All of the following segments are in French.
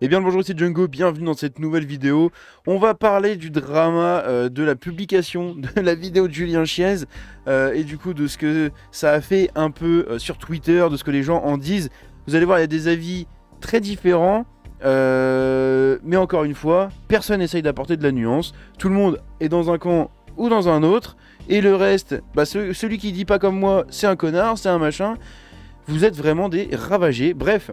Eh bien le bonjour, c'est Django, bienvenue dans cette nouvelle vidéo. On va parler du drama de la publication de la vidéo de Julien Chiez et du coup de ce que ça a fait un peu sur Twitter, de ce que les gens en disent. Vous allez voir, il y a des avis très différents, mais encore une fois, personne n'essaye d'apporter de la nuance. Tout le monde est dans un camp ou dans un autre, et le reste, bah, celui qui dit pas comme moi, c'est un connard, c'est un machin. Vous êtes vraiment des ravagés, bref.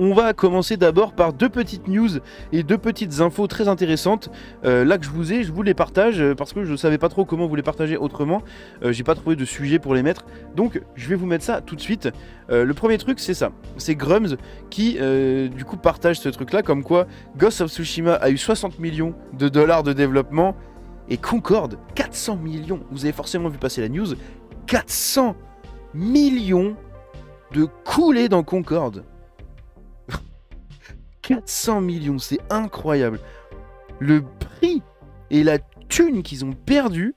On va commencer d'abord par deux petites news et deux petites infos très intéressantes. Là que je vous les partage parce que je ne savais pas trop comment vous les partager autrement. J'ai pas trouvé de sujet pour les mettre, donc je vais vous mettre ça tout de suite. Le premier truc, c'est ça, c'est Grums qui du coup partage ce truc là, comme quoi Ghost of Tsushima a eu 60 millions de dollars de développement et Concorde 400 millions. Vous avez forcément vu passer la news, 400 millions de coulées dans Concorde. 400 millions, c'est incroyable. Le prix et la thune qu'ils ont perdu,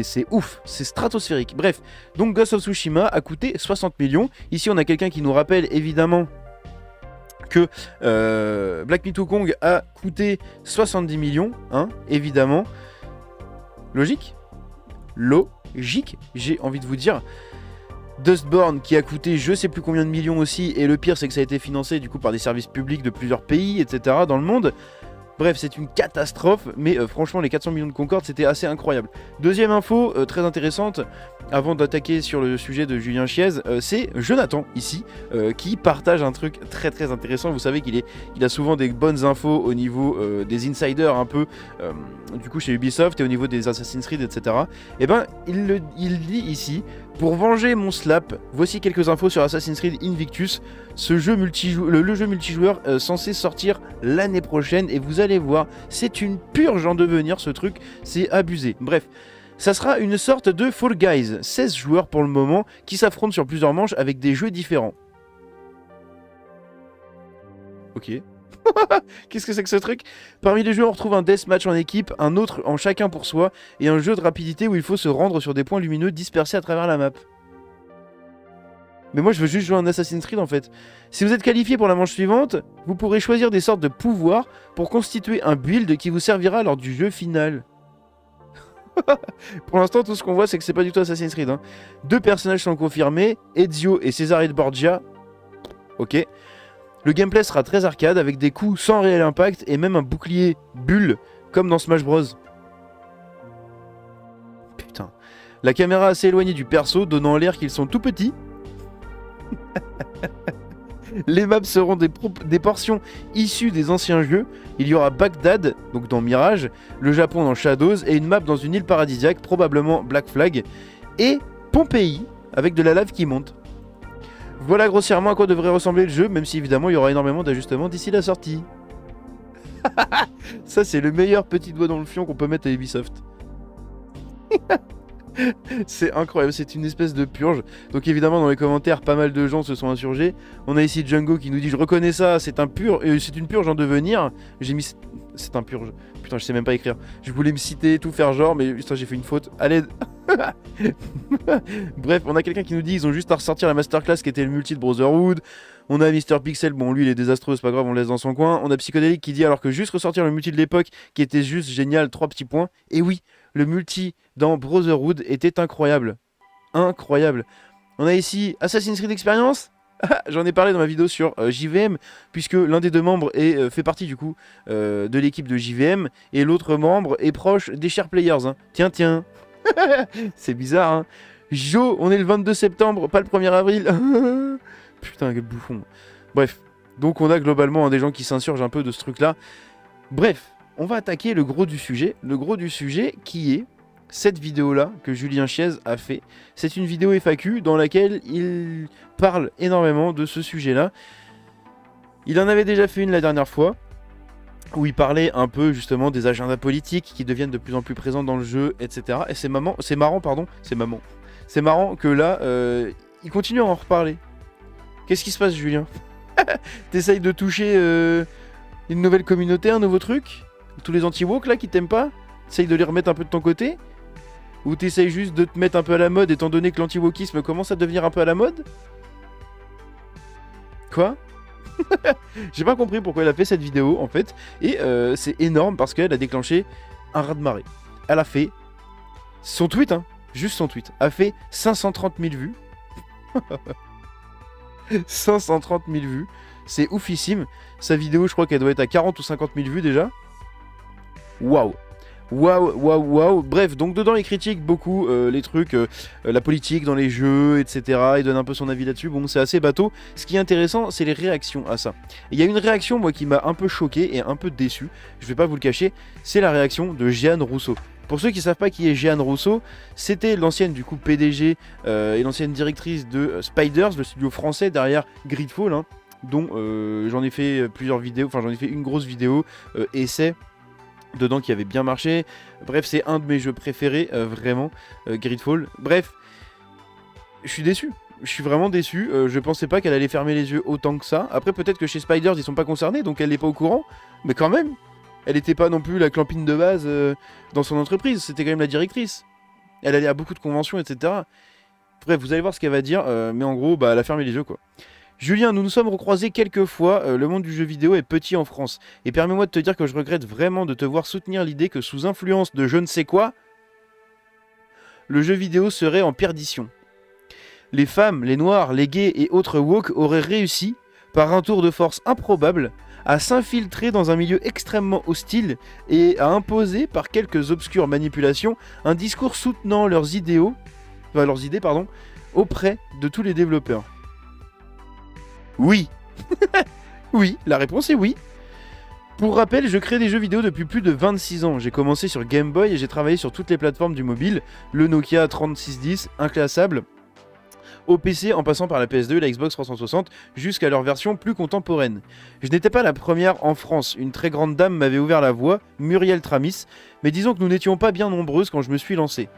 c'est ouf, c'est stratosphérique. Bref, donc Ghost of Tsushima a coûté 60 millions. Ici, on a quelqu'un qui nous rappelle évidemment que Black Myth Wukong a coûté 70 millions, hein, évidemment. Logique ? Logique, j'ai envie de vous dire. Dustborn qui a coûté je sais plus combien de millions aussi, et le pire c'est que ça a été financé du coup par des services publics de plusieurs pays, etc. dans le monde. Bref, c'est une catastrophe, mais franchement les 400 millions de Concorde c'était assez incroyable. Deuxième info très intéressante, avant d'attaquer sur le sujet de Julien Chiez, c'est Jonathan ici, qui partage un truc très intéressant. Vous savez qu'il a souvent des bonnes infos au niveau des insiders un peu, du coup chez Ubisoft et au niveau des Assassin's Creed, etc. Et ben il dit ici: pour venger mon slap, voici quelques infos sur Assassin's Creed Invictus, le jeu multijoueur censé sortir l'année prochaine, et vous allez voir, c'est une purge en devenir ce truc, c'est abusé. Bref, ça sera une sorte de Fall Guys, 16 joueurs pour le moment, qui s'affrontent sur plusieurs manches avec des jeux différents. Ok. Qu'est-ce que c'est que ce truc? Parmi les jeux, on retrouve un deathmatch en équipe, un autre en chacun pour soi, et un jeu de rapidité où il faut se rendre sur des points lumineux dispersés à travers la map. Mais moi je veux juste jouer un Assassin's Creed en fait. Si vous êtes qualifié pour la manche suivante, vous pourrez choisir des sortes de pouvoirs pour constituer un build qui vous servira lors du jeu final. Pour l'instant, tout ce qu'on voit, c'est que c'est pas du tout Assassin's Creed, hein. Deux personnages sont confirmés, Ezio et Cesare Borgia. Ok. Le gameplay sera très arcade, avec des coups sans réel impact et même un bouclier bulle, comme dans Smash Bros. Putain. La caméra assez éloignée du perso, donnant l'air qu'ils sont tout petits. Les maps seront des portions issues des anciens jeux. Il y aura Bagdad, donc dans Mirage, le Japon dans Shadows, et une map dans une île paradisiaque, probablement Black Flag, et Pompéi, avec de la lave qui monte. Voilà grossièrement à quoi devrait ressembler le jeu, même si évidemment il y aura énormément d'ajustements d'ici la sortie. Ça c'est le meilleur petit doigt dans le fion qu'on peut mettre à Ubisoft. C'est incroyable, c'est une espèce de purge. Donc évidemment dans les commentaires pas mal de gens se sont insurgés. On a ici Django qui nous dit: je reconnais ça, c'est une purge en devenir. J'ai mis c'est un purge. Putain, je sais même pas écrire. Je voulais me citer, tout faire genre, mais putain, j'ai fait une faute. Allez. Bref, on a quelqu'un qui nous dit: ils ont juste à ressortir la masterclass qui était le multi de Brotherhood. On a Mister Pixel, bon lui il est désastreux, c'est pas grave, on le laisse dans son coin. On a Psychodélique qui dit: alors que juste ressortir le multi de l'époque qui était juste génial, 3 petits points. Et oui, le multi dans Brotherhood était incroyable. Incroyable. On a ici Assassin's Creed Experience. J'en ai parlé dans ma vidéo sur JVM, puisque l'un des deux membres fait partie du coup de l'équipe de JVM, et l'autre membre est proche des Share Players, hein. Tiens. C'est bizarre, hein. Jo, on est le 22 septembre, pas le 1er avril. Putain, quel bouffon. Bref, donc on a globalement des gens qui s'insurgent un peu de ce truc-là. Bref, on va attaquer le gros du sujet. Le gros du sujet qui est cette vidéo-là que Julien Chiez a fait. C'est une vidéo FAQ dans laquelle il parle énormément de ce sujet-là. Il en avait déjà fait une la dernière fois, où il parlait un peu justement des agendas politiques qui deviennent de plus en plus présents dans le jeu, etc. Et c'est marrant que là, il continue à en reparler. Qu'est-ce qui se passe, Julien? T'essayes de toucher une nouvelle communauté, un nouveau truc? Tous les anti-woke là qui t'aiment pas? T'essayes de les remettre un peu de ton côté? Ou t'essayes juste de te mettre un peu à la mode, étant donné que l'anti-wokisme commence à devenir un peu à la mode? Quoi? J'ai pas compris pourquoi elle a fait cette vidéo en fait. Et c'est énorme parce qu'elle a déclenché un raz-de-marée. Elle a fait son tweet, hein, juste son tweet, a fait 530 000 vues. 530 000 vues. C'est oufissime. Sa vidéo, je crois qu'elle doit être à 40 ou 50 000 vues déjà. Waouh. Waouh, waouh, waouh. Bref, donc dedans, il critique beaucoup les trucs, la politique dans les jeux, etc. Il donne un peu son avis là-dessus. Bon, c'est assez bateau. Ce qui est intéressant, c'est les réactions à ça. Il y a une réaction, moi, qui m'a un peu choqué et un peu déçu. Je vais pas vous le cacher. C'est la réaction de Jeanne Rousseau. Pour ceux qui ne savent pas qui est Jeanne Rousseau, c'était l'ancienne du coup PDG et l'ancienne directrice de Spiders, le studio français derrière Gridfall, hein, dont j'en ai fait plusieurs vidéos, enfin j'en ai fait une grosse vidéo essai dedans qui avait bien marché. Bref, c'est un de mes jeux préférés, vraiment, Gridfall. Bref, je suis déçu. Je suis vraiment déçu. Je pensais pas qu'elle allait fermer les yeux autant que ça. Après, peut-être que chez Spiders, ils sont pas concernés, donc elle n'est pas au courant. Mais quand même, elle n'était pas non plus la clampine de base dans son entreprise. C'était quand même la directrice. Elle allait à beaucoup de conventions, etc. Bref, vous allez voir ce qu'elle va dire. Mais en gros, bah, elle a fermé les yeux, quoi. Julien, nous nous sommes recroisés quelques fois, le monde du jeu vidéo est petit en France. Et permets-moi de te dire que je regrette vraiment de te voir soutenir l'idée que sous influence de je ne sais quoi, le jeu vidéo serait en perdition. Les femmes, les noirs, les gays et autres woke auraient réussi, par un tour de force improbable, à s'infiltrer dans un milieu extrêmement hostile et à imposer, par quelques obscures manipulations, un discours soutenant leurs idées, auprès de tous les développeurs. Oui. Oui, la réponse est oui. Pour rappel, je crée des jeux vidéo depuis plus de 26 ans. J'ai commencé sur Game Boy et j'ai travaillé sur toutes les plateformes du mobile, le Nokia 3610, inclassable, au PC en passant par la PS2 et la Xbox 360 jusqu'à leur version plus contemporaine. Je n'étais pas la première en France, une très grande dame m'avait ouvert la voie, Muriel Tramis, mais disons que nous n'étions pas bien nombreuses quand je me suis lancé.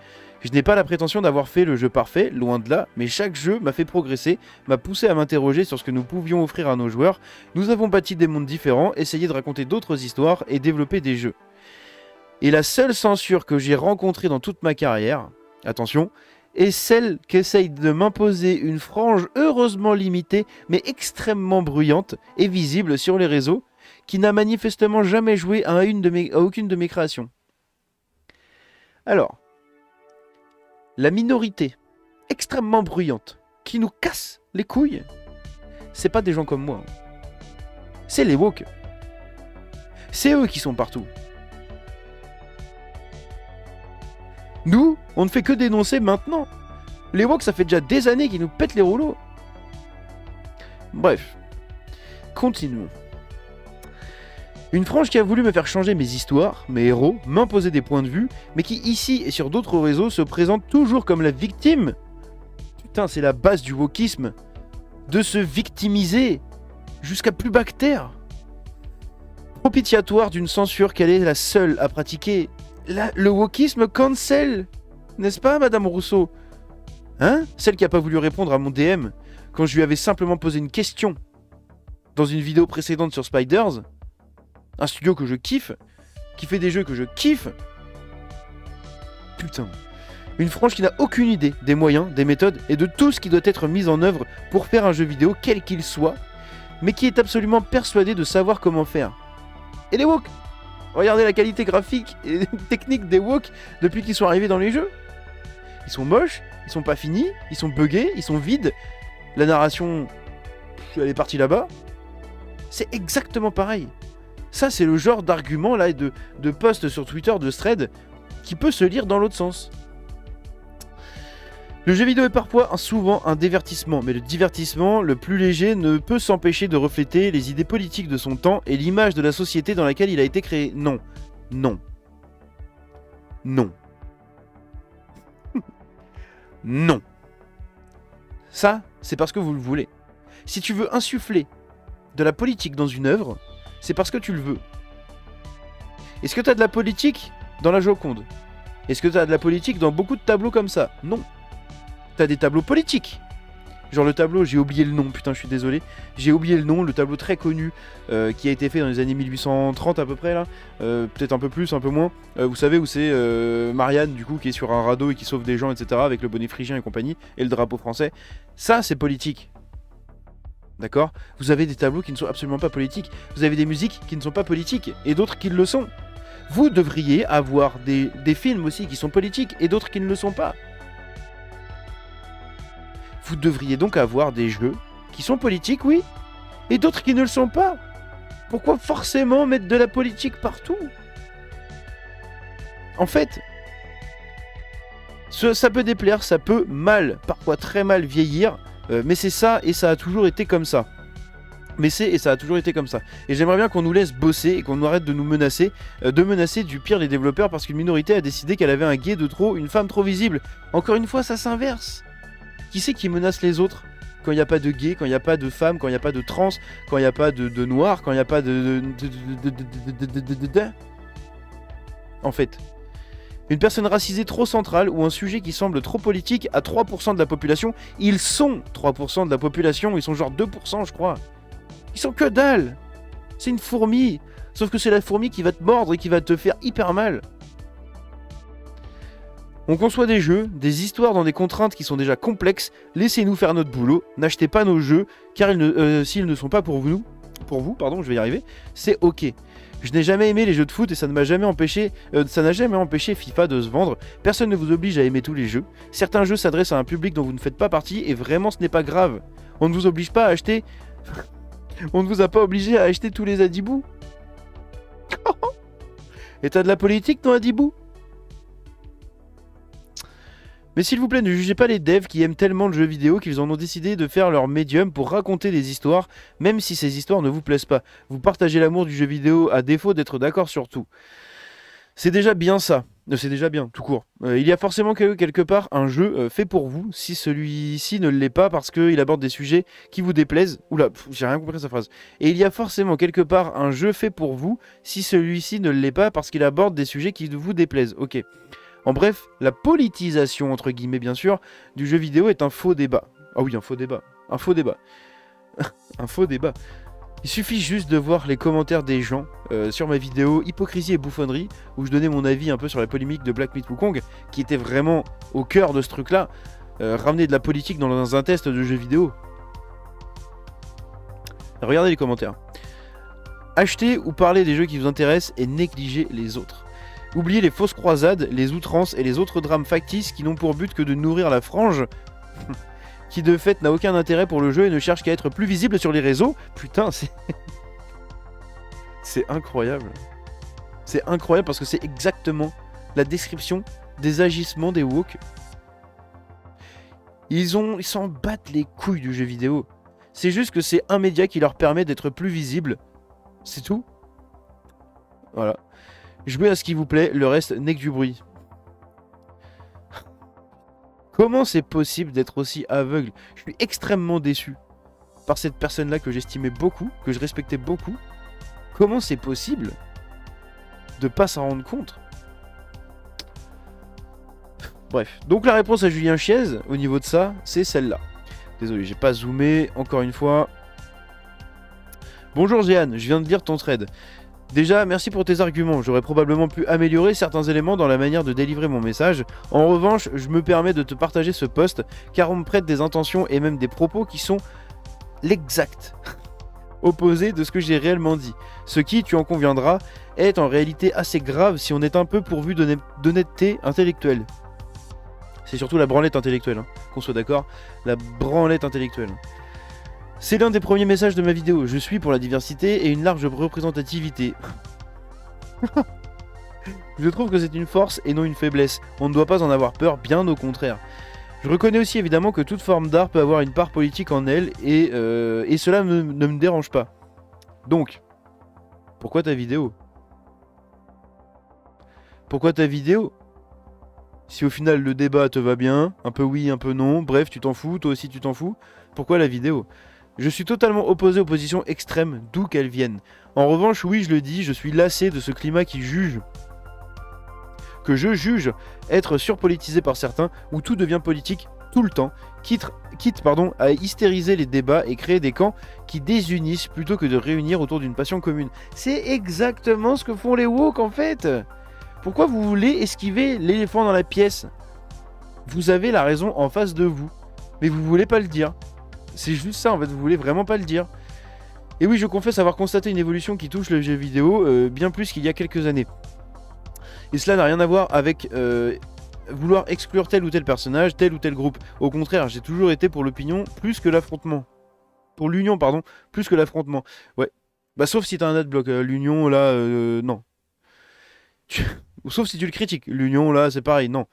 Je n'ai pas la prétention d'avoir fait le jeu parfait, loin de là, mais chaque jeu m'a fait progresser, m'a poussé à m'interroger sur ce que nous pouvions offrir à nos joueurs. Nous avons bâti des mondes différents, essayé de raconter d'autres histoires et développer des jeux. Et la seule censure que j'ai rencontrée dans toute ma carrière, attention, est celle qu'essaye de m'imposer une frange heureusement limitée, mais extrêmement bruyante et visible sur les réseaux, qui n'a manifestement jamais joué à aucune de mes créations. Alors, la minorité extrêmement bruyante qui nous casse les couilles, c'est pas des gens comme moi. C'est les woke. C'est eux qui sont partout. Nous, on ne fait que dénoncer maintenant. Les woke, ça fait déjà des années qu'ils nous pètent les rouleaux. Bref, continuons. Une frange qui a voulu me faire changer mes histoires, mes héros, m'imposer des points de vue, mais qui ici et sur d'autres réseaux se présente toujours comme la victime. Putain, c'est la base du wokisme. De se victimiser jusqu'à plus bas que terre. Propitiatoire d'une censure qu'elle est la seule à pratiquer. Le wokisme cancel. N'est-ce pas, Madame Rousseau? Hein? Celle qui a pas voulu répondre à mon DM quand je lui avais simplement posé une question dans une vidéo précédente sur Spiders. Un studio que je kiffe, qui fait des jeux que je kiffe. Putain. Une frange qui n'a aucune idée des moyens, des méthodes et de tout ce qui doit être mis en œuvre pour faire un jeu vidéo quel qu'il soit, mais qui est absolument persuadée de savoir comment faire. Et les woke, regardez la qualité graphique et technique des woke depuis qu'ils sont arrivés dans les jeux. Ils sont moches, ils sont pas finis, ils sont buggés, ils sont vides. La narration, elle est partie là-bas. C'est exactement pareil. Ça, c'est le genre d'argument là, de post sur Twitter, de thread, qui peut se lire dans l'autre sens. Le jeu vidéo est parfois souvent un divertissement, mais le divertissement le plus léger ne peut s'empêcher de refléter les idées politiques de son temps et l'image de la société dans laquelle il a été créé. Non. Non. Non. Non. Ça, c'est parce que vous le voulez. Si tu veux insuffler de la politique dans une œuvre, c'est parce que tu le veux. Est-ce que tu as de la politique dans la Joconde? Est-ce que tu as de la politique dans beaucoup de tableaux comme ça? Non. Tu as des tableaux politiques. Genre le tableau, j'ai oublié le nom, putain je suis désolé. J'ai oublié le nom, le tableau très connu qui a été fait dans les années 1830 à peu près là. Peut-être un peu plus, un peu moins. Vous savez où c'est Marianne du coup qui est sur un radeau et qui sauve des gens etc. avec le bonnet phrygien et compagnie et le drapeau français. Ça c'est politique. D'accord? Vous avez des tableaux qui ne sont absolument pas politiques. Vous avez des musiques qui ne sont pas politiques et d'autres qui le sont. Vous devriez avoir des films aussi qui sont politiques et d'autres qui ne le sont pas. Vous devriez donc avoir des jeux qui sont politiques, oui, et d'autres qui ne le sont pas. Pourquoi forcément mettre de la politique partout? En fait, ça peut déplaire, ça peut mal, parfois très mal vieillir, mais c'est ça et ça a toujours été comme ça. Mais c'est et ça a toujours été comme ça. Et j'aimerais bien qu'on nous laisse bosser et qu'on arrête de nous menacer, du pire des développeurs parce qu'une minorité a décidé qu'elle avait un gay de trop, une femme trop visible. Encore une fois, ça s'inverse. Qui c'est qui menace les autres quand il n'y a pas de gay, quand il n'y a pas de femmes, quand il n'y a pas de trans, quand il n'y a pas de noirs, quand il n'y a pas En fait, une personne racisée trop centrale ou un sujet qui semble trop politique à 3% de la population, ils sont 3% de la population, ils sont genre 2% je crois. Ils sont que dalle. C'est une fourmi. Sauf que c'est la fourmi qui va te mordre et qui va te faire hyper mal. On conçoit des jeux, des histoires dans des contraintes qui sont déjà complexes. Laissez-nous faire notre boulot. N'achetez pas nos jeux, car s'ils ne sont pas pour vous, je vais y arriver, c'est ok. Je n'ai jamais aimé les jeux de foot et ça n'a jamais empêché FIFA de se vendre. Personne ne vous oblige à aimer tous les jeux. Certains jeux s'adressent à un public dont vous ne faites pas partie et vraiment ce n'est pas grave. On ne vous oblige pas à acheter... On ne vous a pas obligé à acheter tous les Adibou. Et t'as de la politique dans Adibou? Mais s'il vous plaît, ne jugez pas les devs qui aiment tellement le jeu vidéo qu'ils en ont décidé de faire leur médium pour raconter des histoires, même si ces histoires ne vous plaisent pas. Vous partagez l'amour du jeu vidéo à défaut d'être d'accord sur tout. C'est déjà bien ça. C'est déjà bien, tout court. Il y a forcément quelque part un jeu fait pour vous, si celui-ci ne l'est pas parce qu'il aborde des sujets qui vous déplaisent. Oula, j'ai rien compris à sa phrase. Et il y a forcément quelque part un jeu fait pour vous, si celui-ci ne l'est pas parce qu'il aborde des sujets qui vous déplaisent. Ok. En bref, la politisation, entre guillemets bien sûr, du jeu vidéo est un faux débat. Ah oui, un faux débat. Un faux débat. Un faux débat. Il suffit juste de voir les commentaires des gens sur ma vidéo Hypocrisie et bouffonnerie, où je donnais mon avis un peu sur la polémique de Black Myth Wukong, qui était vraiment au cœur de ce truc-là, ramener de la politique dans un test de jeu vidéo. Regardez les commentaires. Achetez ou parlez des jeux qui vous intéressent et négligez les autres. Oubliez les fausses croisades, les outrances et les autres drames factices qui n'ont pour but que de nourrir la frange... qui de fait n'a aucun intérêt pour le jeu et ne cherche qu'à être plus visible sur les réseaux. Putain, c'est... c'est incroyable. C'est incroyable parce que c'est exactement la description des agissements des woke. Ils s'en battent les couilles du jeu vidéo. C'est juste que c'est un média qui leur permet d'être plus visible. C'est tout. Voilà. Jouez à ce qui vous plaît, le reste n'est que du bruit. Comment c'est possible d'être aussi aveugle? Je suis extrêmement déçu par cette personne-là que j'estimais beaucoup, que je respectais beaucoup. Comment c'est possible de pas s'en rendre compte? Bref, donc la réponse à Julien Chiez, au niveau de ça, c'est celle-là. Désolé, j'ai pas zoomé, encore une fois. Bonjour Jeanne, je viens de lire ton thread. Déjà, merci pour tes arguments, j'aurais probablement pu améliorer certains éléments dans la manière de délivrer mon message. En revanche, je me permets de te partager ce post, car on me prête des intentions et même des propos qui sont l'exact opposé de ce que j'ai réellement dit. Ce qui, tu en conviendras, est en réalité assez grave si on est un peu pourvu d'honnêteté intellectuelle. C'est surtout la branlette intellectuelle, hein, qu'on soit d'accord, la branlette intellectuelle. C'est l'un des premiers messages de ma vidéo. Je suis pour la diversité et une large représentativité. Je trouve que c'est une force et non une faiblesse. On ne doit pas en avoir peur, bien au contraire. Je reconnais aussi évidemment que toute forme d'art peut avoir une part politique en elle et cela ne me dérange pas. Donc, pourquoi ta vidéo? Pourquoi ta vidéo? Si au final le débat te va bien, un peu oui, un peu non, bref, tu t'en fous, toi aussi tu t'en fous, pourquoi la vidéo? Je suis totalement opposé aux positions extrêmes, d'où qu'elles viennent. En revanche, oui, je le dis, je suis lassé de ce climat qui juge, que je juge être surpolitisé par certains, où tout devient politique tout le temps, quitte à hystériser les débats et créer des camps qui désunissent plutôt que de réunir autour d'une passion commune. C'est exactement ce que font les woke en fait. Pourquoi vous voulez esquiver l'éléphant dans la pièce? Vous avez la raison en face de vous, mais vous voulez pas le dire. C'est juste ça en fait, vous voulez vraiment pas le dire. Et oui, je confesse avoir constaté une évolution qui touche le jeu vidéo bien plus qu'il y a quelques années. Et cela n'a rien à voir avec vouloir exclure tel ou tel personnage, tel ou tel groupe. Au contraire, j'ai toujours été pour l'opinion plus que l'affrontement. Pour l'union, pardon, plus que l'affrontement. Ouais. Bah sauf si t'as un adblock. L'union, là, non. Sauf si tu le critiques. L'union, là, c'est pareil, non.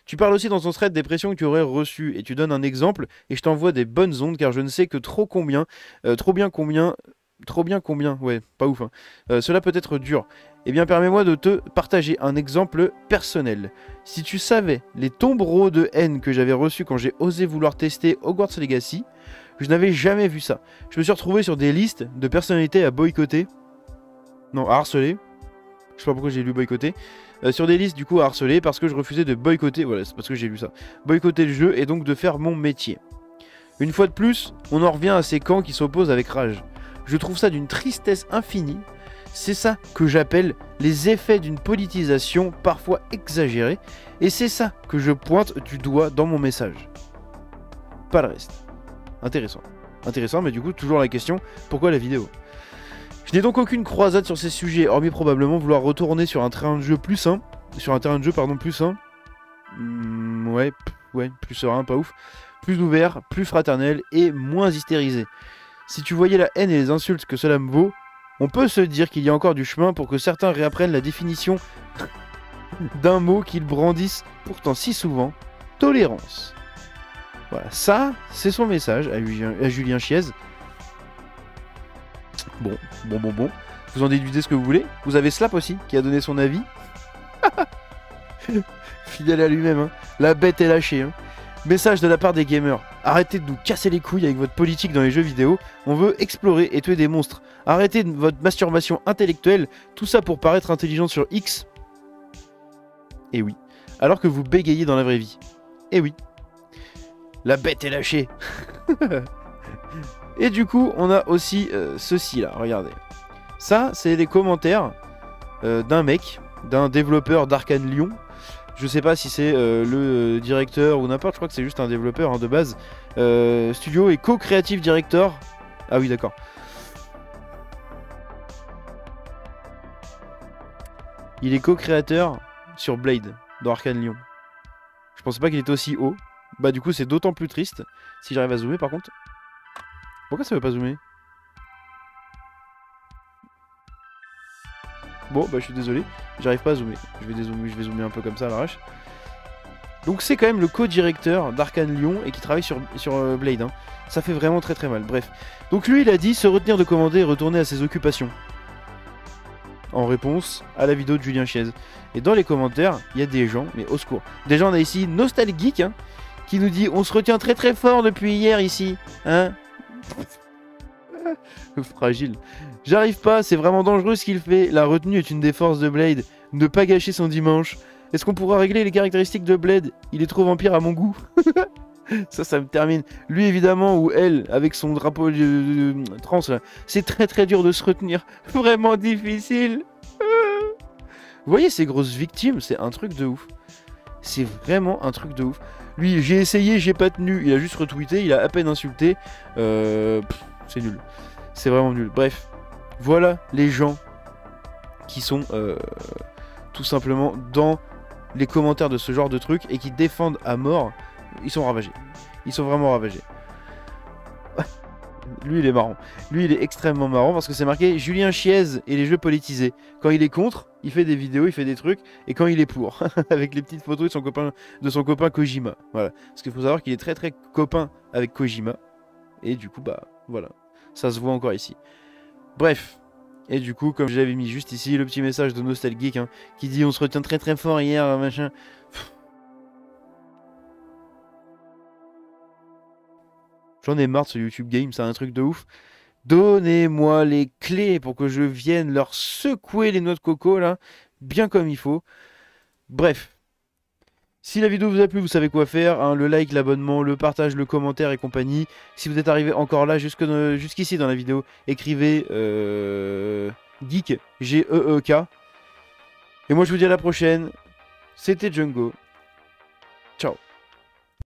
Tu parles aussi dans ton thread des pressions que tu aurais reçues et tu donnes un exemple et je t'envoie des bonnes ondes car je ne sais que trop bien combien, ouais, pas ouf, hein. Cela peut être dur. Eh bien, permets-moi de te partager un exemple personnel. Si tu savais les tombereaux de haine que j'avais reçus quand j'ai osé vouloir tester Hogwarts Legacy, je n'avais jamais vu ça. Je me suis retrouvé sur des listes de personnalités à boycotter. Non, à harceler. Je sais pas pourquoi j'ai lu boycotter. Sur des listes du coup à harceler parce que je refusais de boycotter. Voilà, c'est parce que j'ai lu ça. Boycotter le jeu et donc de faire mon métier. Une fois de plus, on en revient à ces camps qui s'opposent avec rage. Je trouve ça d'une tristesse infinie. C'est ça que j'appelle les effets d'une politisation parfois exagérée. Et c'est ça que je pointe du doigt dans mon message. Pas le reste. Intéressant. Intéressant, mais du coup, toujours la question, pourquoi la vidéo ? Je n'ai donc aucune croisade sur ces sujets, hormis probablement vouloir retourner sur un terrain de jeu plus sain. Sur un terrain de jeu, pardon, plus sain. Ouais, plus serein, pas ouf. Plus ouvert, plus fraternel et moins hystérisé. Si tu voyais la haine et les insultes que cela me vaut, on peut se dire qu'il y a encore du chemin pour que certains réapprennent la définition d'un mot qu'ils brandissent pourtant si souvent, tolérance. Voilà, ça, c'est son message à Julien Chiez. Bon. Vous en déduisez ce que vous voulez. Vous avez Slap aussi, qui a donné son avis. Fidèle à lui-même, hein. La bête est lâchée, hein. Message de la part des gamers. Arrêtez de nous casser les couilles avec votre politique dans les jeux vidéo. On veut explorer et tuer des monstres. Arrêtez votre masturbation intellectuelle. Tout ça pour paraître intelligent sur X. Et oui. Alors que vous bégayez dans la vraie vie. Et oui. La bête est lâchée. Et du coup, on a aussi ceci là, regardez. Ça, c'est les commentaires d'un mec, d'un développeur d'Arcane Lyon. Je sais pas si c'est le directeur ou n'importe, je crois que c'est juste un développeur hein, de base. Studio et co-creative director. Ah oui, d'accord. Il est co-créateur sur Blade, dans Arcane Lyon. Je pensais pas qu'il était aussi haut. Bah du coup, c'est d'autant plus triste. Si j'arrive à zoomer par contre. Pourquoi ça veut pas zoomer? Bon, bah je suis désolé, j'arrive pas à zoomer. Je vais zoomer un peu comme ça à l'arrache. Donc c'est quand même le co-directeur d'Arcane Lyon et qui travaille sur Blade. Hein. Ça fait vraiment très très mal. Bref. Donc lui, il a dit se retenir de commander et retourner à ses occupations. En réponse à la vidéo de Julien Chiez. Et dans les commentaires, il y a des gens, mais au secours. Déjà, on a ici Nostalgeek, hein, qui nous dit on se retient très très fort depuis hier ici. Hein? Fragile. J'arrive pas, c'est vraiment dangereux ce qu'il fait. La retenue est une des forces de Blade. Ne pas gâcher son dimanche. Est-ce qu'on pourra régler les caractéristiques de Blade? Il est trop vampire à mon goût. Ça me termine. Lui évidemment, ou elle, avec son drapeau trans là. C'est très très dur de se retenir. Vraiment difficile. Vous voyez ces grosses victimes, c'est un truc de ouf. C'est vraiment un truc de ouf. Lui, j'ai essayé, j'ai pas tenu. Il a juste retweeté, il a à peine insulté. C'est nul. C'est vraiment nul. Bref, voilà les gens qui sont tout simplement dans les commentaires de ce genre de trucs et qui défendent à mort. Ils sont ravagés. Ils sont vraiment ravagés. Lui, il est marrant. Lui, il est extrêmement marrant parce que c'est marqué Julien Chiez et les jeux politisés. Quand il est contre, il fait des vidéos, il fait des trucs. Et quand il est pour, avec les petites photos de son copain Kojima. Voilà. Parce qu'il faut savoir qu'il est très très copain avec Kojima. Et du coup, bah voilà. Ça se voit encore ici. Bref. Et du coup, comme j'avais mis juste ici, le petit message de Nostalgeek hein, qui dit on se retient très très fort hier, machin. J'en ai marre de ce YouTube Game, c'est un truc de ouf. Donnez-moi les clés pour que je vienne leur secouer les noix de coco là, bien comme il faut. Bref. Si la vidéo vous a plu, vous savez quoi faire, hein, le like, l'abonnement, le partage, le commentaire et compagnie. Si vous êtes arrivé encore là, jusqu'ici dans la vidéo, écrivez Geek, G-E-E-K. Et moi je vous dis à la prochaine, c'était Django.